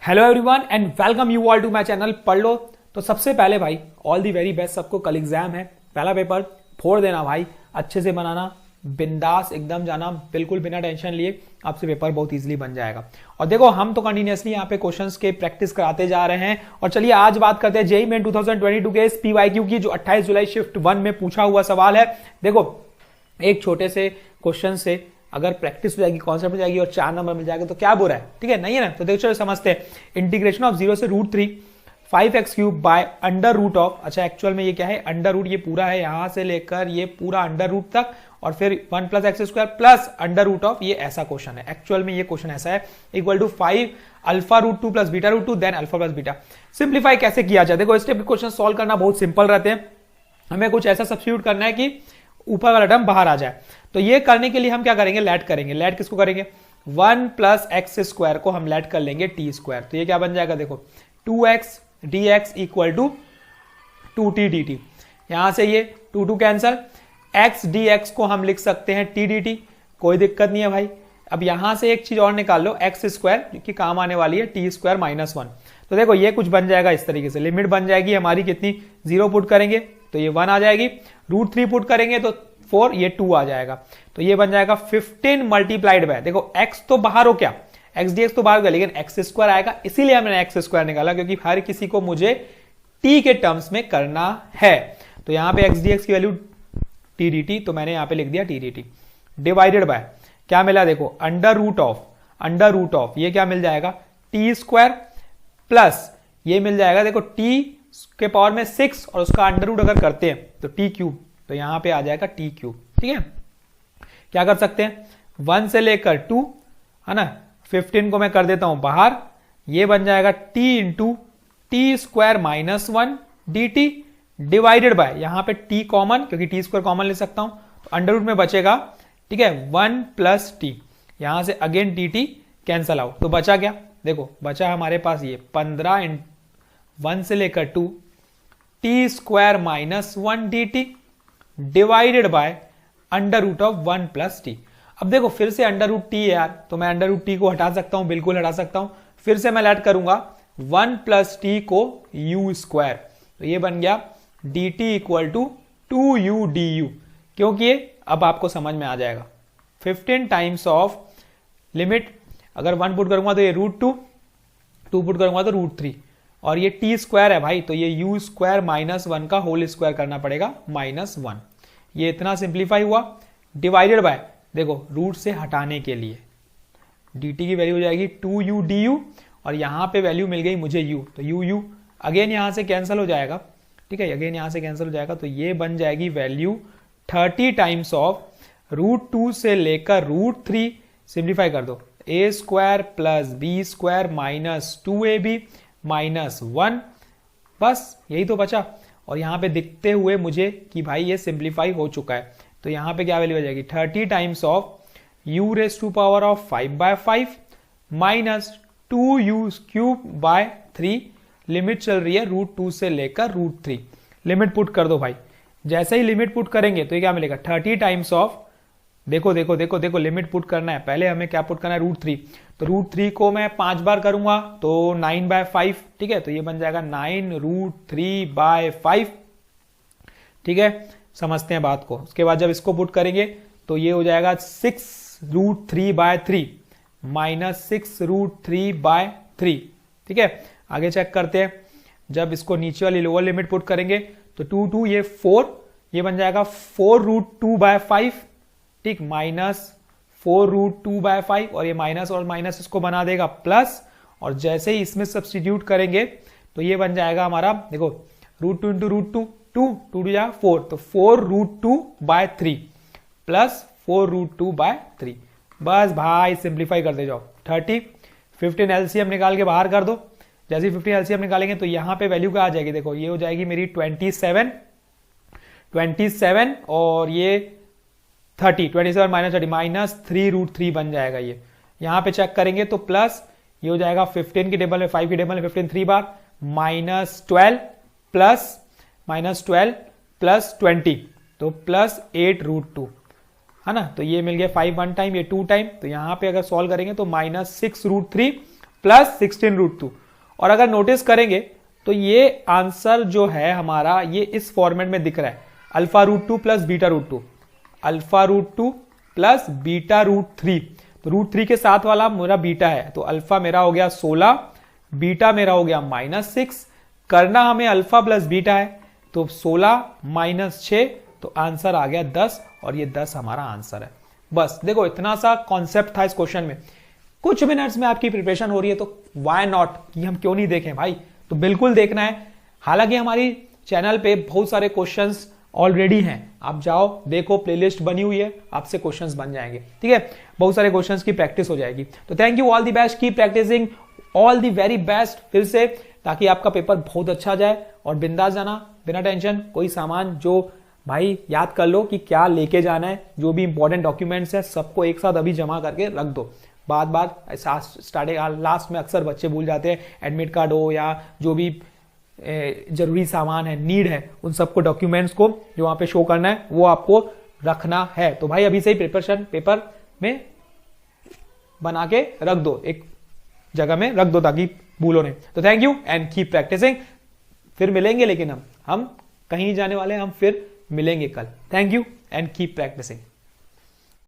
Hello everyone and welcome you all to my channel पढ़ लो। तो सबसे पहले भाई ऑल दी वेरी बेस्ट, सबको कल एग्जाम है, पहला पेपर फोड़ देना भाई, अच्छे से बनाना, बिंदास एकदम जाना, बिल्कुल बिना टेंशन लिए, आपसे पेपर बहुत इजीली बन जाएगा। और देखो हम तो कंटिन्यूअसली यहाँ पे क्वेश्चंस के प्रैक्टिस कराते जा रहे हैं। और चलिए आज बात करते हैं जेईई मेन 2022 के PYQ की, जो 28 जुलाई शिफ्ट 1 में पूछा हुआ सवाल है। देखो एक छोटे से क्वेश्चन से अगर प्रैक्टिस हो जाएगी, कॉन्सेप्ट हो जाएगी और 4 नंबर मिल जाएगा तो क्या बुरा है, ठीक है, नहीं है ना। तो देखो चलो समझते हैं। इंटीग्रेशन ऑफ 0 से √3 5x³ by under root of, अच्छा एक्चुअल में ये क्या है, अंडर रूट ये पूरा है यहां से लेकर ये पूरा अंडर रूट तक, और फिर 1 + x² plus under root of, ये ऐसा क्वेश्चन है। एक्चुअल में ये क्वेश्चन ऐसा है, equal to 5 α√2 plus β√2 then alpha plus beta. Simplify कैसे किया जाए, देखो इस टाइप के क्वेश्चन सॉल्व करना बहुत सिंपल रहते हैं। हमें कुछ ऐसा सब्स्टिट्यूट करना है कि ऊपर वाला टर्म बाहर आ जाए। तो ये करने के लिए हम क्या करेंगे, लेट करेंगे। लेट किसको करेंगे, 1 + x² को हम लेट कर लेंगे t²। तो ये क्या बन जाएगा, देखो 2x dx equal to 2t dt। यहां से ये 2 कैंसल, x dx को हम लिख सकते हैं t dt, कोई दिक्कत नहीं है भाई। अब यहां से एक चीज और निकाल लो, x² की काम आने वाली है t² - 1। तो देखो ये कुछ बन जाएगा इस तरीके से, लिमिट बन जाएगी हमारी कितनी, 0 पुट करेंगे तो ये 1 आ जाएगी, √3 पुट करेंगे तो 4, ये 2 आ जाएगा। तो ये बन जाएगा 15 मल्टीप्लाइड बाय, देखो x तो बाहर हो क्या, x dx तो बाहर गया, लेकिन x² आएगा, इसीलिए हमने x² निकाला, क्योंकि हर किसी को मुझे t के टर्म्स में करना है। तो यहां पे x dx की वैल्यू t dt, तो मैंने यहां पे लिख दिया t dt डिवाइडेड बाय क्या मिला, देखो अंडर रूट ऑफ ये क्या मिल जाएगा, t² प्लस ये मिल जाएगा, देखो t के पावर में 6 और उसका अंडर रूट अगर करते हैं तो t³, तो यहां पे आ जाएगा t³। ठीक है, क्या कर सकते हैं, 1 से लेकर 2 है ना, 15 को मैं कर देता हूं बाहर, ये बन जाएगा t × t² - 1 dt divided bye, यहां पे t कॉमन, क्योंकि t² कॉमन ले सकता हूं, तो अंडर रूट में बचेगा, ठीक है, 1 + t, यहां से अगेन dt कैंसल आउट, तो बचा क्या, देखो बचा हमारे पास ये 15 × 1 से लेकर 2 t² - 1 dt divided by under root of 1 + t। अब देखो फिर से अंडर रूट t है यार, तो मैं अंडर रूट t को हटा सकता हूं, बिल्कुल हटा सकता हूं। फिर से मैं ऐड करूंगा 1 + t को u², तो ये बन गया dt equal to 2u du, क्योंकि ये अब आपको समझ में आ जाएगा 15 टाइम्स ऑफ लिमिट, अगर 1 पुट करूंगा तो ये √2, 2 पुट करूंगा तो √3, और ये t² है भाई, तो ये u² - 1 का होल स्क्वायर करना पड़ेगा -1। ये इतना सिंप्लीफाई हुआ, डिवाइडेड बाय, देखो रूट से हटाने के लिए dt की वैल्यू हो जाएगी 2u du, और यहां पे वैल्यू मिल गई मुझे u, तो u अगेन यहां से कैंसिल हो जाएगा, ठीक है, अगेन यहां से कैंसिल हो जाएगा, तो ये बन जाएगी वैल्यू 30 टाइम्स ऑफ √2 से लेकर √3, सिंप्लीफाई कर दो, a² + b² - 2ab - 1, बस यही तो बचा। और यहां पे दिखते हुए मुझे कि भाई ये सिंप्लीफाई हो चुका है, तो यहां पे क्या वैल्यू आ जाएगी, 30 times of u⁵5/5 - 2u³/3, limit चल रही है √2 से लेकर √3, लिमिट पुट कर दो भाई। जैसे ही लिमिट पुट करेंगे तो ये क्या मिलेगा, 30 टाइम्स ऑफ, देखो देखो देखो देखो लिमिट पुट करना है, पहले हमें क्या पुट करना है, √3, तो √3 को मैं 5 बार करूंगा तो 9/5, ठीक है, तो ये बन जाएगा 9√3/5, ठीक है, समझते हैं बात को। उसके बाद जब इसको पुट करेंगे तो ये हो जाएगा 6√3/3 - 6√3/3, ठीक है। आगे चेक करते हैं, जब इसको नीचे वाली लोअर लिमिट पुट करेंगे तो 2 ये 4, ये बन जाएगा 4√2/5, ठीक, -4√2/5, और ये माइनस और माइनस इसको बना देगा प्लस, और जैसे ही इसमें सब्स्टिट्यूट करेंगे तो ये बन जाएगा हमारा, देखो √2 × √2, 2 जा 4, तो 4√2/3 प्लस 4√2/3, बस भाई सिंप्लीफाई करते जाओ। 30, 15 एलसीएम निकाल के बाहर कर दो, जैसे 15 एलसीएम निकालेंगे तो यहां पे वैल्यू क्या आ जाएगी, देखो ये हो जाएगी मेरी 27, और ये 30, 27 - 30 -3√3 बन जाएगा। ये यहां पे चेक करेंगे तो प्लस ये हो जाएगा 15 की टेबल में, 5 की टेबल में 15 3 बार, -12 प्लस 20, तो +8√2 है ना। तो ये मिल गया 5 1 टाइम, ये 2 टाइम, तो यहां पे अगर सॉल्व करेंगे तो -6√3 प्लस 16√2। और अगर नोटिस करेंगे तो ये आंसर जो है हमारा ये इस फॉर्मेट में दिख रहा है, α√2 प्लस β√2, α√2 प्लस β√3। तो √3 के साथ वाला मेरा बीटा है, तो अल्फा मेरा हो गया 16, बीटा मेरा हो गया -6। करना हमें अल्फा प्लस बीटा है, तो 16 - 6, तो आंसर आ गया 10, और ये 10 हमारा आंसर है। बस देखो इतना सा कॉन्सेप्ट था इस क्वेश्चन में। कुछ मिनट्स में आपकी प्रिपरेशन हो रही है, तो वाई नॉट कि हम क्यों नहीं देखें भाई, तो बिल्कुल देखना है। हालांकि हमारी चैनल पे बहुत सारे क्वेश्चंस ऑलरेडी हैं, आप जाओ देखो, प्लेलिस्ट बनी हुई है, आपसे क्वेश्चंस बन जाएंगे, ठीक है। बहुत सारे क्वेश्चंस की प्रैक्टिस हो जाएगी। तो thank you, all the best, keep practising, all the very best फिर से, ताकि आपका पेपर बहुत अच्छा जाए। और बिंदास जाना, बिना टेंशन। कोई सामान जो भाई याद कर लो कि क्या लेके जाना है, जो भी इंपॉर्टेंट डॉक्यूमेंट्स है सबको एक साथ अभी जमा करके रख दो। बात स्टार्टिंग लास्ट में अक्सर बच्चे भूल जाते हैं, एडमिट कार्ड हो या जो भी जरूरी सामान है, नीड है, उन सबको डॉक्यूमेंट्स को जो वहां पे शो करना है वो आपको रखना है। तो भाई अभी से ही प्रिपरेशन पेपर में बना के रख दो, एक जगह में रख दो ताकि भूलो नहीं। तो thank you and keep practising. फिर मिलेंगे, लेकिन हम कहीं नहीं जाने वाले, हम फिर मिलेंगे कल। Thank you and keep practising.